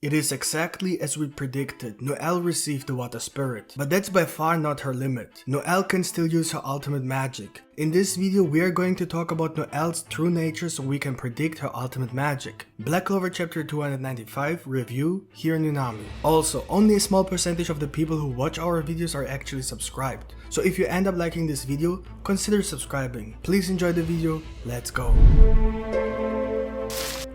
It is exactly as we predicted, Noelle received the Water Spirit, but that's by far not her limit. Noelle can still use her ultimate magic. In this video we are going to talk about Noelle's true nature so we can predict her ultimate magic. Black Clover chapter 295 review here in Unami. Also, only a small percentage of the people who watch our videos are actually subscribed. So if you end up liking this video, consider subscribing. Please enjoy the video, let's go.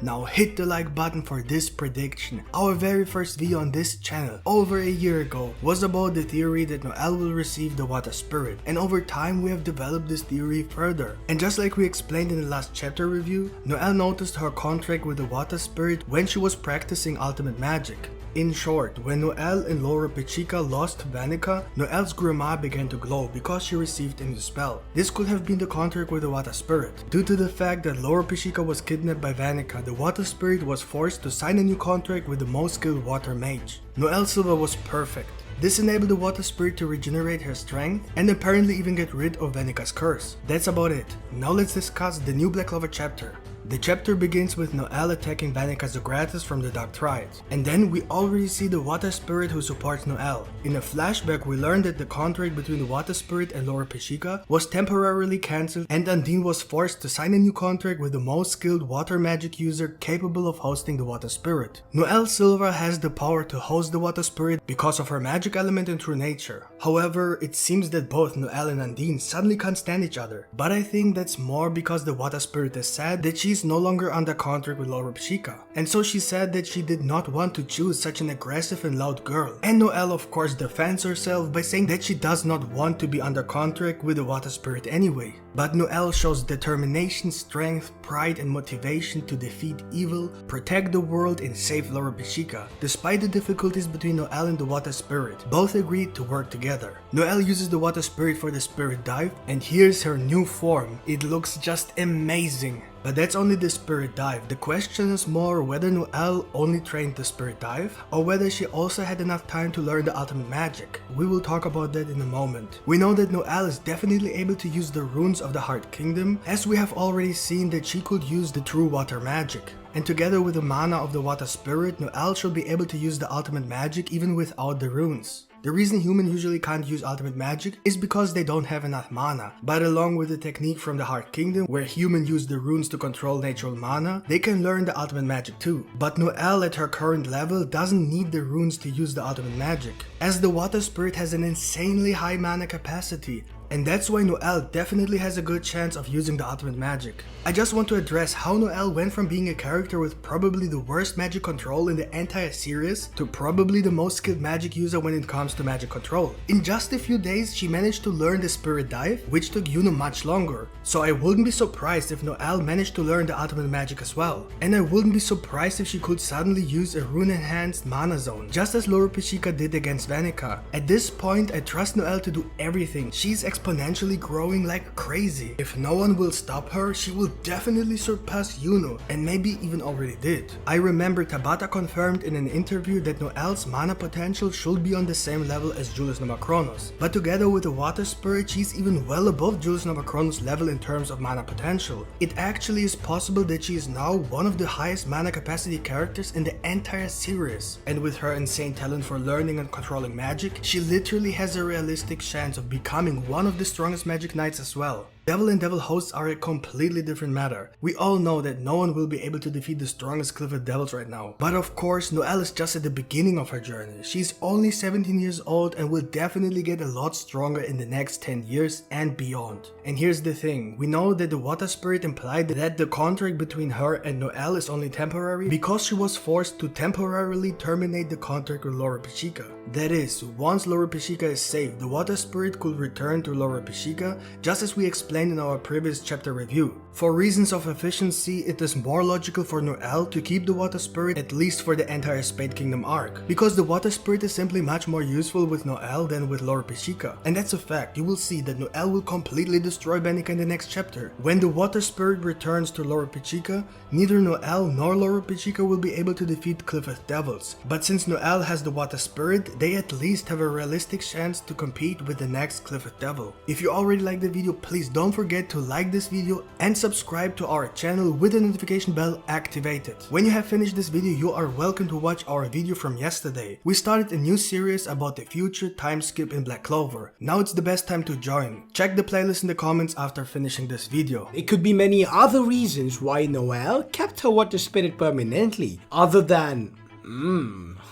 Now hit the like button for this prediction. Our very first video on this channel over a year ago was about the theory that Noelle will receive the Water Spirit, and over time we have developed this theory further. And just like we explained in the last chapter review, Noelle noticed her contract with the Water Spirit when she was practicing ultimate magic. In short, when Noelle and Laura Pechica lost Vanica, Noelle's grimoire began to glow because she received a new spell. This could have been the contract with the Water Spirit. Due to the fact that Laura Pechica was kidnapped by Vanica, the Water Spirit was forced to sign a new contract with the most skilled water mage. Noelle Silva was perfect. This enabled the Water Spirit to regenerate her strength and apparently even get rid of Vanica's curse. That's about it. Now let's discuss the new Black Clover chapter. The chapter begins with Noelle attacking Vanica Zogratis from the Dark Triad, and then we already see the Water Spirit who supports Noelle. In a flashback we learn that the contract between the Water Spirit and Laura Pechica was temporarily cancelled and Undine was forced to sign a new contract with the most skilled water magic user capable of hosting the Water Spirit. Noelle Silva has the power to host the Water Spirit because of her magic element and true nature. However, it seems that both Noelle and Undine suddenly can't stand each other, but I think that's more because the Water Spirit is sad that she's no longer under contract with Laura Pechica, and so she said that she did not want to choose such an aggressive and loud girl. And Noelle of course defends herself by saying that she does not want to be under contract with the Water Spirit anyway. But Noelle shows determination, strength, pride and motivation to defeat evil, protect the world and save Laura Pechica. Despite the difficulties between Noelle and the Water Spirit, both agreed to work together. Noelle uses the Water Spirit for the Spirit Dive, and here's her new form. It looks just amazing. But that's only the Spirit Dive. The question is more whether Noelle only trained the Spirit Dive or whether she also had enough time to learn the ultimate magic. We will talk about that in a moment. We know that Noelle is definitely able to use the runes of the Heart Kingdom, as we have already seen that she could use the true water magic. And together with the mana of the Water Spirit, Noelle should be able to use the ultimate magic even without the runes. The reason humans usually can't use ultimate magic is because they don't have enough mana, but along with the technique from the Heart Kingdom where humans use the runes to control natural mana, they can learn the ultimate magic too. But Noelle at her current level doesn't need the runes to use the ultimate magic, as the Water Spirit has an insanely high mana capacity. And that's why Noelle definitely has a good chance of using the ultimate magic. I just want to address how Noelle went from being a character with probably the worst magic control in the entire series to probably the most skilled magic user when it comes to magic control. In just a few days she managed to learn the Spirit Dive, which took Yuno much longer. So I wouldn't be surprised if Noelle managed to learn the ultimate magic as well. And I wouldn't be surprised if she could suddenly use a rune enhanced mana zone, just as Laura Pechica did against Vanica. At this point I trust Noelle to do everything. She's exponentially growing like crazy. If no one will stop her, she will definitely surpass Yuno, and maybe even already did. I remember Tabata confirmed in an interview that Noelle's mana potential should be on the same level as Julius Nomachronos, but together with the Water Spirit she's even well above Julius Nomachronos' level in terms of mana potential. It actually is possible that she is now one of the highest mana capacity characters in the entire series, and with her insane talent for learning and controlling magic, she literally has a realistic chance of becoming one of the strongest magic knights as well. Devil and Devil hosts are a completely different matter. We all know that no one will be able to defeat the strongest Clifford Devils right now. But of course, Noelle is just at the beginning of her journey. She's only 17 years old and will definitely get a lot stronger in the next 10 years and beyond. And here's the thing, we know that the Water Spirit implied that the contract between her and Noelle is only temporary because she was forced to temporarily terminate the contract with Laura Pechica. That is, once Laura Pechica is saved, the Water Spirit could return to Laura Pechica, just as we explained in our previous chapter review. For reasons of efficiency, it is more logical for Noelle to keep the Water Spirit at least for the entire Spade Kingdom arc, because the Water Spirit is simply much more useful with Noelle than with Laura Pechica. And that's a fact. You will see that Noelle will completely destroy Vanica in the next chapter. When the Water Spirit returns to Laura Pechica, neither Noelle nor Laura Pechica will be able to defeat Clifford Devils. But since Noelle has the Water Spirit, they at least have a realistic chance to compete with the next Clifford Devil. If you already liked the video, please don't don't forget to like this video and subscribe to our channel with the notification bell activated. When you have finished this video, you are welcome to watch our video from yesterday. We started a new series about the future time skip in Black Clover. Now it's the best time to join. Check the playlist in the comments after finishing this video. It could be many other reasons why Noelle kept her water spirit permanently, other than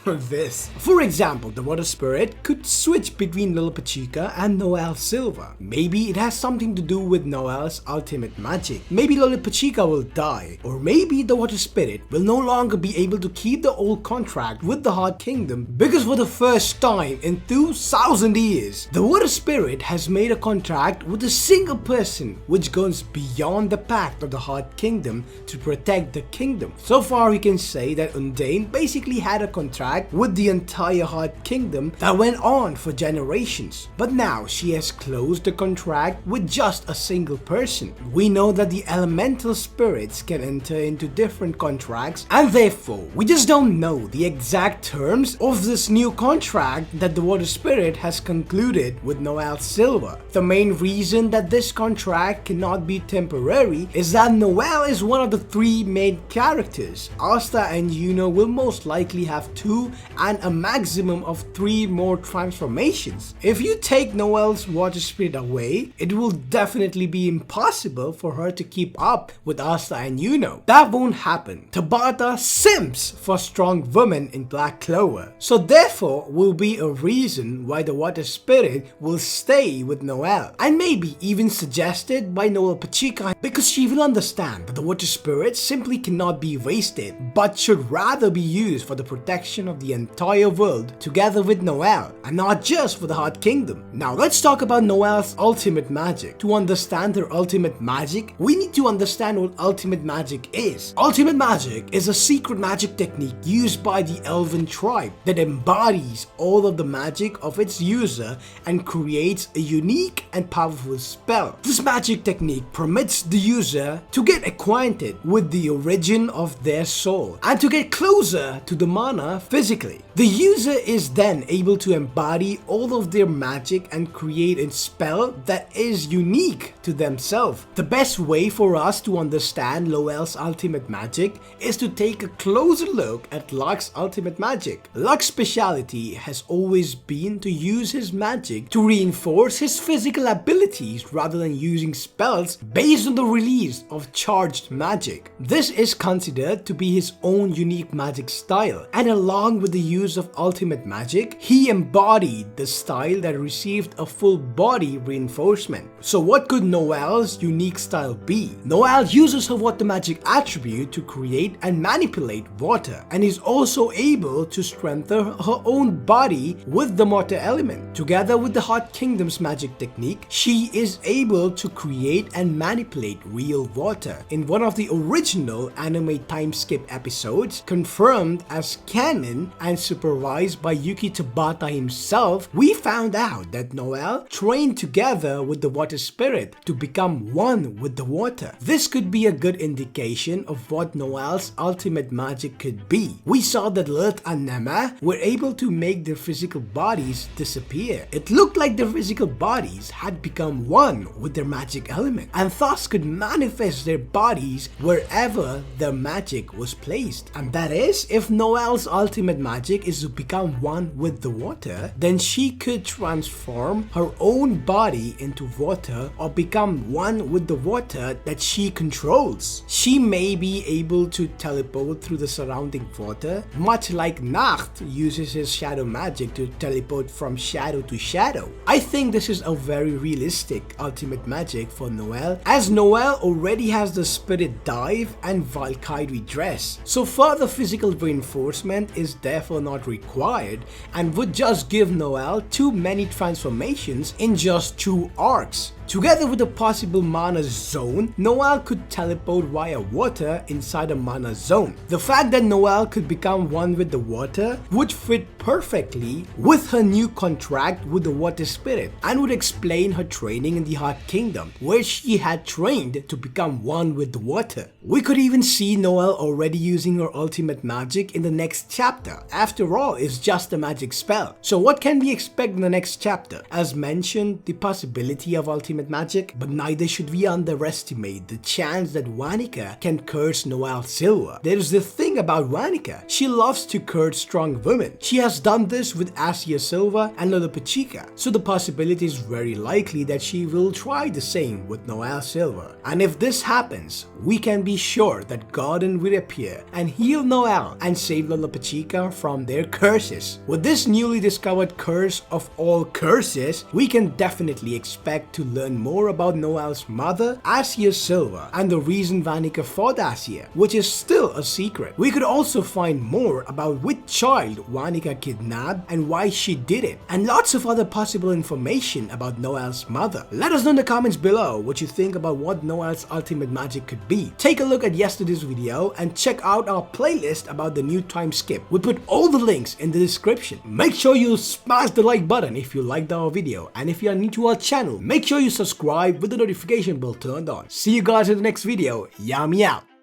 this. For example, the water spirit could switch between Lil Pachica and Noelle Silva. Maybe it has something to do with Noelle's ultimate magic. Maybe Lil Pachica will die, or maybe the water spirit will no longer be able to keep the old contract with the Hot Kingdom, because for the first time in 2000 years, the water spirit has made a contract with a single person which goes beyond the pact of the Hot Kingdom to protect the kingdom. So far we can say that Undain basically had a contract with the entire Hot Kingdom that went on for generations. But now she has closed the contract with just a single person. We know that the elemental spirits can enter into different contracts, and therefore we just don't know the exact terms of this new contract that the water spirit has concluded with Noelle Silva. The main reason that this contract cannot be temporary is that Noelle is one of the three main characters. Asta and Yuno will most likely have 2 and a maximum of 3 more transformations. If you take Noelle's water spirit away, it will definitely be impossible for her to keep up with Asta and Yuno. That won't happen. Tabata simps for strong women in Black Clover, so therefore will be a reason why the water spirit will stay with Noelle, and maybe even suggested by Noelle Pachica, because she will understand that the water spirit simply cannot be wasted but should rather be used for the protection of the entire world together with Noelle, and not just for the Hot Kingdom. Now let's talk about Noelle's ultimate magic. To understand her ultimate magic, we need to understand what ultimate magic is. Ultimate magic is a secret magic technique used by the Elven tribe that embodies all of the magic of its user and creates a unique and powerful spell. This magic technique permits the user to get acquainted with the origin of their soul and to get closer to the mana physically. The user is then able to embody all of their magic and create a spell that is unique to themselves. The best way for us to understand Noelle's ultimate magic is to take a closer look at Locke's ultimate magic. Locke's specialty has always been to use his magic to reinforce his physical abilities rather than using spells based on the release of charged magic. This is considered to be his own unique magic style, and along with the use of ultimate magic, he embodied the style that received a full body reinforcement. So what could Noelle's unique style be? Noelle uses her water magic attribute to create and manipulate water, and is also able to strengthen her own body with the water element. Together with the Hot Kingdom's magic technique, she is able to create and manipulate real water. In one of the original anime time skip episodes, confirmed as canon and supervised by Yuki Tabata himself, we found out that Noelle trained together with the water spirit to become one with the water. This could be a good indication of what Noelle's ultimate magic could be. We saw that Lilith and Nema were able to make their physical bodies disappear. It looked like their physical bodies had become one with their magic element, and thus could manifest their bodies wherever their magic was placed. And that is, if Noelle's ultimate magic is to become one with the water, then she could transform her own body into water or become one with the water that she controls. She may be able to teleport through the surrounding water, much like Nacht uses his shadow magic to teleport from shadow to shadow. I think this is a very realistic ultimate magic for Noelle, as Noelle already has the Spirit Dive and Valkyrie dress, so further physical reinforcement is therefore not required and would just give Noelle too many transformations in just 2 arcs. Together with a possible mana zone, Noelle could teleport via water inside a mana zone. The fact that Noelle could become one with the water would fit perfectly with her new contract with the water spirit and would explain her training in the Hot Kingdom, where she had trained to become one with the water. We could even see Noelle already using her ultimate magic in the next chapter. After all, it's just a magic spell. So what can we expect in the next chapter? As mentioned, the possibility of ultimate ultimate magic, but neither should we underestimate the chance that Vanica can curse Noelle Silver. There is the thing about Vanica, she loves to curse strong women. She has done this with Asia Silva and Lolo Pachica, so the possibility is very likely that she will try the same with Noelle Silver. And if this happens, we can be sure that Gordon will appear and heal Noelle and save Lolo Pachica from their curses. With this newly discovered curse of all curses, we can definitely expect to learn more about Noelle's mother, Asia Silva, and the reason Vanica fought Asia, which is still a secret. We could also find more about which child Vanica kidnapped and why she did it, and lots of other possible information about Noelle's mother. Let us know in the comments below what you think about what Noelle's ultimate magic could be. Take a look at yesterday's video and check out our playlist about the new time skip. We put all the links in the description. Make sure you smash the like button if you liked our video, and if you are new to our channel, make sure you subscribe with the notification bell turned on. See you guys in the next video. Yami out.